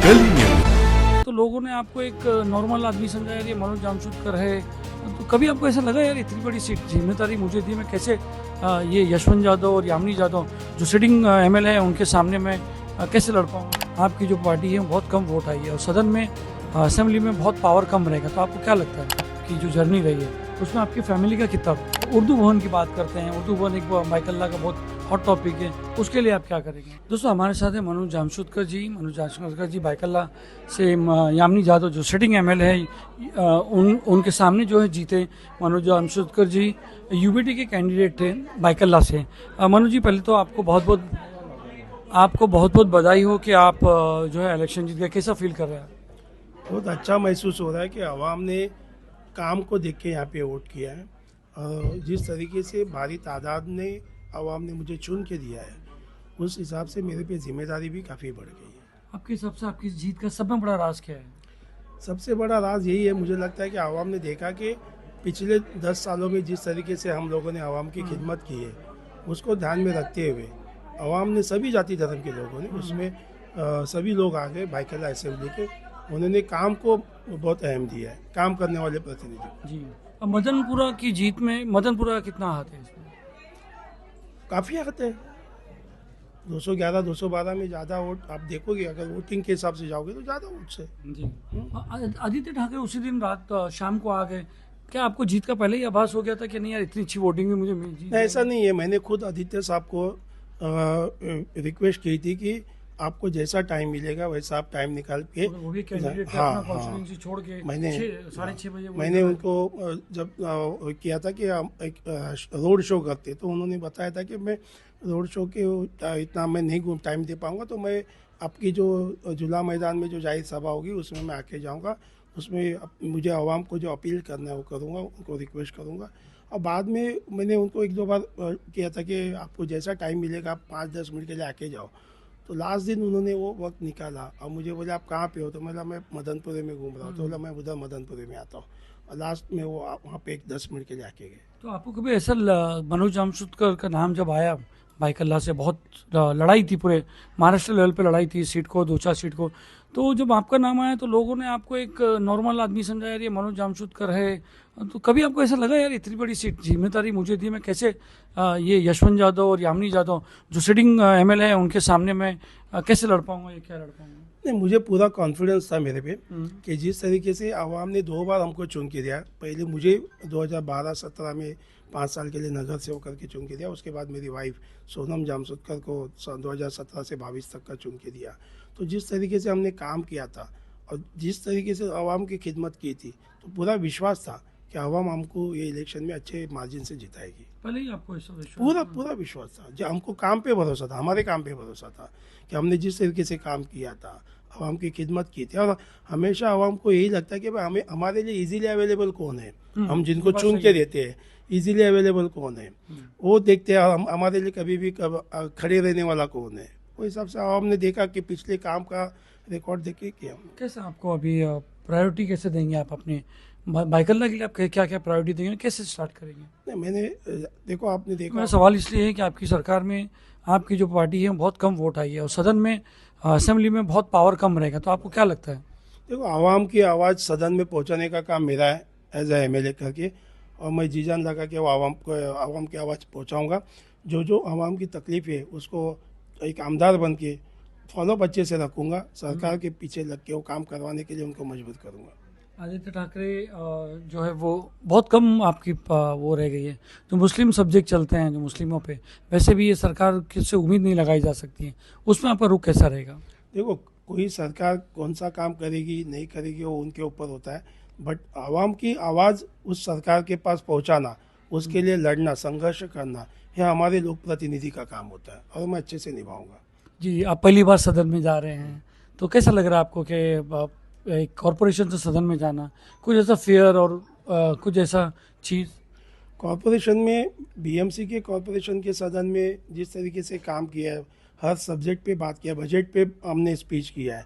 Delhi news. तो लोगों ने आपको एक नॉर्मल आदमी समझा, यार ये मनोज जामशुदकर है। तो कभी आपको ऐसा लगा यार इतनी बड़ी सीट जिम्मेदारी मुझे दी, मैं कैसे ये यशवंत यादव और यामिनी यादव जो सिटिंग एमएलए है उनके सामने मैं कैसे लड़ पाऊँ? आपकी जो पार्टी है बहुत कम वोट आई है और सदन में असेंबली में बहुत पावर कम रहेगा। तो आपको क्या लगता है कि जो जर्नी रही है उसमें आपकी फैमिली का कितना? उर्दू भवन की बात करते हैं, उर्दू भवन एक माइकल्ला का बहुत हॉट टॉपिक है, उसके लिए आप क्या करेंगे? दोस्तों हमारे साथ है मनोज जामशुदकर जी बाइकल्ला से यामिनी यादव जो सिटिंग एमएलए है, उनके सामने जो है जीते मनोज जामशुदकर जी यूबीटी के कैंडिडेट थे बाइकल्ला से। मनोज जी पहले तो आपको बहुत बहुत बधाई हो कि आप जो है इलेक्शन जीत गए। कैसा फील कर रहे हैं? बहुत अच्छा महसूस हो रहा है कि आवाम ने काम को देख के यहाँ पे वोट किया है और जिस तरीके से भारी तादाद ने आवाम ने मुझे चुन के दिया है उस हिसाब से मेरे पे जिम्मेदारी भी काफ़ी बढ़ गई है। आपके हिसाब से आपकी जीत का सबसे बड़ा राज क्या है? सबसे बड़ा राज यही है, मुझे लगता है कि आवाम ने देखा कि पिछले 10 सालों में जिस तरीके से हम लोगों ने आवाम की खिदमत की है उसको ध्यान में रखते हुए आवाम ने सभी जाति धर्म के लोगों ने उसमें सभी लोग आ गए बाइकल्ला असेंबली के। उन्होंने काम को बहुत अहम दिया है, काम करने वाले प्रतिनिधि जी। अब मदनपुरा की जीत में मदनपुरा का कितना हाथ है इसमें? काफ़ी आते हैं। 211 212 में ज़्यादा वोट आप देखोगे, अगर वोटिंग के हिसाब से जाओगे तो ज़्यादा वोट से। जी। आदित्य ठाकरे उसी दिन रात शाम को आ गए, क्या आपको जीत का पहले ही आभास हो गया था कि नहीं यार इतनी अच्छी वोटिंग में मुझे मिल जीत? ऐसा नहीं है, मैंने खुद आदित्य साहब को रिक्वेस्ट की थी कि आपको जैसा टाइम मिलेगा वैसा आप टाइम निकाल के वो भी कैंडिडेट हाँ, अपना हाँ। कॉन्स्टिट्यूएंसी छोड़ के मैंने 6:30 बजे मैंने उनको जब किया था कि हम एक रोड शो करते तो उन्होंने बताया था कि मैं रोड शो के इतना मैं नहीं टाइम दे पाऊंगा, तो मैं आपकी जो जुला मैदान में जो जाहिर सभा होगी उसमें मैं आके जाऊंगा, उसमें मुझे आवाम को जो अपील करना है वो करूंगा, उनको रिक्वेस्ट करूंगा। और बाद में मैंने उनको एक दो बार किया था कि आपको जैसा टाइम मिलेगा आप 5-10 मिनट के लिए आके जाओ। तो लास्ट दिन उन्होंने वो वक्त निकाला और मुझे बोले आप कहाँ पे हो, तो मैं मदनपुरे में घूम रहा हूँ, तो बोला मैं उधर मदनपुरे में आता हूँ। और लास्ट में वो वहाँ पे 10 मिनट के लिए आके गए। तो आपको कभी ऐसा मनोज जामशुदकर का नाम जब आया बाइकल्ला से, बहुत लड़ाई थी, पूरे महाराष्ट्र लेवल पे लड़ाई थी सीट को, 2-4 सीट को, तो जब आपका नाम आया तो लोगों ने आपको एक नॉर्मल आदमी समझा, यार ये मनोज जामशुदकर है। तो कभी आपको ऐसा लगा यार इतनी बड़ी सीट जिम्मेदारी मुझे दी, मैं कैसे ये यशवंत यादव और यामिनी यादव जो सिटिंग एमएलए है उनके सामने मैं कैसे लड़ पाऊंगा, ये क्या लड़ पाऊंगा? नहीं, मुझे पूरा कॉन्फिडेंस था मेरे पे कि जिस तरीके से आवाम ने 2 बार हमको चुन के दिया, पहले मुझे 2012-17 में 5 साल के लिए नगर सेवक करके चुन के दिया, उसके बाद मेरी वाइफ सोनम जामशुदकर को 2017 से 22 तक का चुन के दिया। तो जिस तरीके से हमने काम किया था और जिस तरीके से आवाम की खिदमत की थी, तो पूरा विश्वास था कि आवाम हमको ये इलेक्शन में अच्छे मार्जिन से जिताएगी। पहले ही आपको ऐसा विश्वास? पूरा विश्वास था, जो हमको काम पे भरोसा था, हमारे काम पे भरोसा था कि हमने जिस तरीके से काम किया था, आवाम की खिदमत की थी। और हमेशा आवाम को यही लगता है कि भाई हमें हमारे लिए इजीली अवेलेबल कौन है, हम जिनको चुन के देते हैं इजीली अवेलेबल कौन है वो देखते हैं, हम हमारे लिए कभी भी खड़े रहने वाला कौन है। वो हिसाब से आवाम ने देखा कि पिछले काम का रिकॉर्ड देख के किया। कैसे आपको अभी प्रायोरिटी कैसे देंगे आप अपने बाइकल्ला के लिए? आप क्या क्या प्रायोरिटी देंगे, कैसे स्टार्ट करेंगे? नहीं, मैंने देखो आपने देखा, मेरा सवाल इसलिए है कि आपकी सरकार में आपकी जो पार्टी है बहुत कम वोट आई है और सदन में असेंबली में बहुत पावर कम रहेगा। तो आपको क्या लगता है? देखो आवाम की आवाज़ सदन में पहुंचाने का काम मेरा है एज ए एमएलए करके, और मैं जी जान लगा कि वो आवाम की आवाज़ पहुंचाऊंगा। जो आवाम की तकलीफ़ है उसको एक आमदार बन के फॉलोअप अच्छे से रखूँगा, सरकार के पीछे लग के वो काम करवाने के लिए उनको मजबूर करूँगा। आदित्य ठाकरे जो है वो बहुत कम आपकी वो रह गई है, जो मुस्लिम सब्जेक्ट चलते हैं जो मुस्लिमों पे, वैसे भी ये सरकार से उम्मीद नहीं लगाई जा सकती है, उसमें आपका रुख कैसा रहेगा? देखो कोई सरकार कौन सा काम करेगी नहीं करेगी वो उनके ऊपर होता है, बट आवाम की आवाज़ उस सरकार के पास पहुंचाना, उसके लिए लड़ना, संघर्ष करना, यह हमारे लोक प्रतिनिधि का काम होता है और मैं अच्छे से निभाऊंगा। जी, आप पहली बार सदन में जा रहे हैं तो कैसा लग रहा है आपको कि एक कॉरपोरेशन से सदन में जाना, कुछ ऐसा फेयर और कुछ ऐसा चीज़? कॉरपोरेशन में बीएमसी के कॉरपोरेशन के सदन में जिस तरीके से काम किया है, हर सब्जेक्ट पे बात किया, बजट पे हमने स्पीच किया है,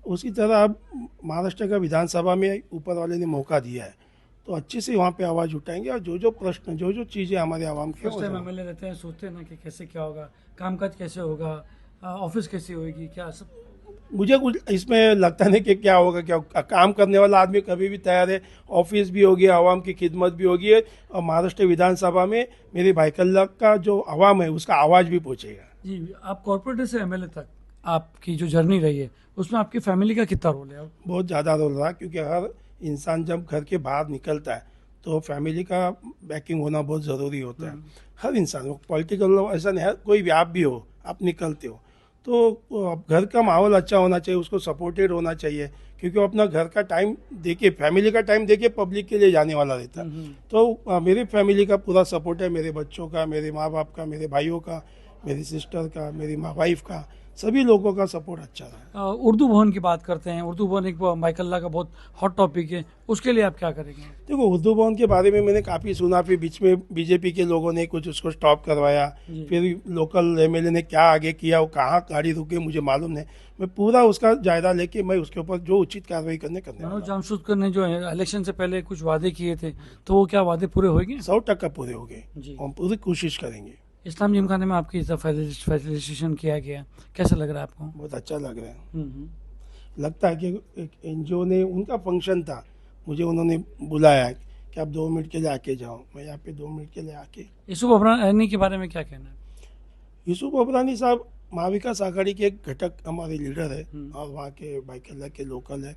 उसी तरह अब महाराष्ट्र का विधानसभा में ऊपर वाले ने मौका दिया है तो अच्छे से वहाँ पे आवाज़ उठाएंगे और जो प्रश्न जो चीज़ें हमारे आवाम के फर्स्ट टाइम एमएलए रहते हैं, सोचते हैं ना कि कैसे क्या होगा, कामकाज कैसे होगा, ऑफिस कैसी होगी, क्या सब मुझे कुछ इसमें लगता नहीं कि क्या होगा, क्या काम करने वाला आदमी कभी भी तैयार है। ऑफिस भी होगी, आवाम की खिदमत भी होगी, और महाराष्ट्र विधानसभा में मेरे भाईकल्ला का जो आवाम है उसका आवाज़ भी पहुँचेगा। जी, आप कॉर्पोरेटर से एमएलए तक आपकी जो जर्नी रही है उसमें आपकी फैमिली का कितना रोल है अब? बहुत ज़्यादा रोल रहा, क्योंकि हर इंसान जब घर के बाहर निकलता है तो फैमिली का बैकिंग होना बहुत ज़रूरी होता है। हर इंसान, पॉलिटिकल ऐसा नहीं है, कोई भी आप भी हो, आप निकलते हो तो घर का माहौल अच्छा होना चाहिए, उसको सपोर्टेड होना चाहिए, क्योंकि वो अपना घर का टाइम देके, फैमिली का टाइम देके पब्लिक के लिए जाने वाला रहता है। तो मेरे फैमिली का पूरा सपोर्ट है, मेरे बच्चों का, मेरे माँ बाप का, मेरे भाइयों का, मेरी सिस्टर का, मेरी वाइफ का, सभी लोगों का सपोर्ट अच्छा रहा। उर्दू भवन की बात करते हैं। उर्दू भवन एक माइकल्ला का बहुत हॉट टॉपिक है, उसके लिए आप क्या करेंगे? देखो, उर्दू भवन के बारे में मैंने काफ़ी सुना, फिर बीच में बीजेपी के लोगों ने कुछ उसको स्टॉप करवाया, फिर लोकल एमएलए ने क्या आगे किया, वो कहाँ गाड़ी रुके मुझे मालूम नहीं। मैं पूरा उसका जायजा लेके मैं उसके ऊपर जो उचित कार्रवाई करने वाला मनोज जामशुदकर ने जो है इलेक्शन से पहले कुछ वादे किए थे, तो वो क्या वादे पूरे होंगे? 100% पूरे हो गए। जी। हम पूरी कोशिश करेंगे। इस्लाम जिमखाने में आपकी फैसिलिटेशन किया गया, कैसा लग रहा है आपको? बहुत अच्छा लग रहा है। हम्म। लगता है कि एक एनजीओ ने, उनका फंक्शन था, मुझे उन्होंने बुलाया कि आप 2 मिनट के लिए आके जाओ। मैं यहाँ पे 2 मिनट के लिए आके, यूसुफ अबरानी के बारे में क्या कहना है? यूसुफ अबरानी साहब महाविकास आघाड़ी के एक घटक हमारे लीडर है, और वहाँ के भाईकल्ला के लोकल है।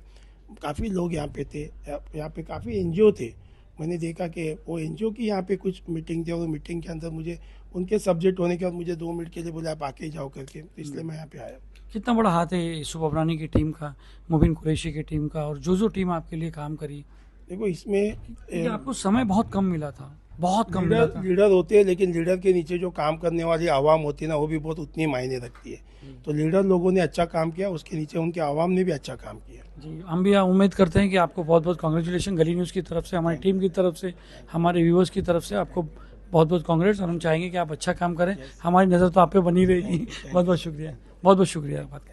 काफ़ी लोग यहाँ पे थे, यहाँ पे काफ़ी एनजीओ थे। मैंने देखा कि वो एनजीओ की यहाँ पे कुछ मीटिंग थी, और मीटिंग के अंदर मुझे उनके सब्जेक्ट होने के बाद मुझे 2 मिनट के लिए बोला आप आके जाओ करके, तो इसलिए मैं यहाँ पे आया। कितना बड़ा हाथ है यूसुफ अबरानी की टीम का, मुबीन कुरैशी की टीम का, और जो टीम आपके लिए काम करी? देखो, इसमें क्योंकि आपको समय बहुत कम मिला था, बहुत कम मिला था। लीडर होते हैं, लेकिन लीडर के नीचे जो काम करने वाली आवाम होती है ना, वो भी बहुत उतनी मायने रखती है। तो लीडर लोगों ने अच्छा काम किया, उसके नीचे उनके आवाम ने भी अच्छा काम किया। जी, हम भी उम्मीद करते हैं कि आपको बहुत बहुत कांग्रेचुलेशन गली न्यूज़ की तरफ से, हमारी टीम की तरफ से, हमारे व्यूअर्स की तरफ से आपको बहुत बहुत कांग्रेस, और हम चाहेंगे कि आप अच्छा काम करें। हमारी नज़र तो आप पे बनी रहेगी। बहुत बहुत शुक्रिया, बहुत बहुत शुक्रिया बात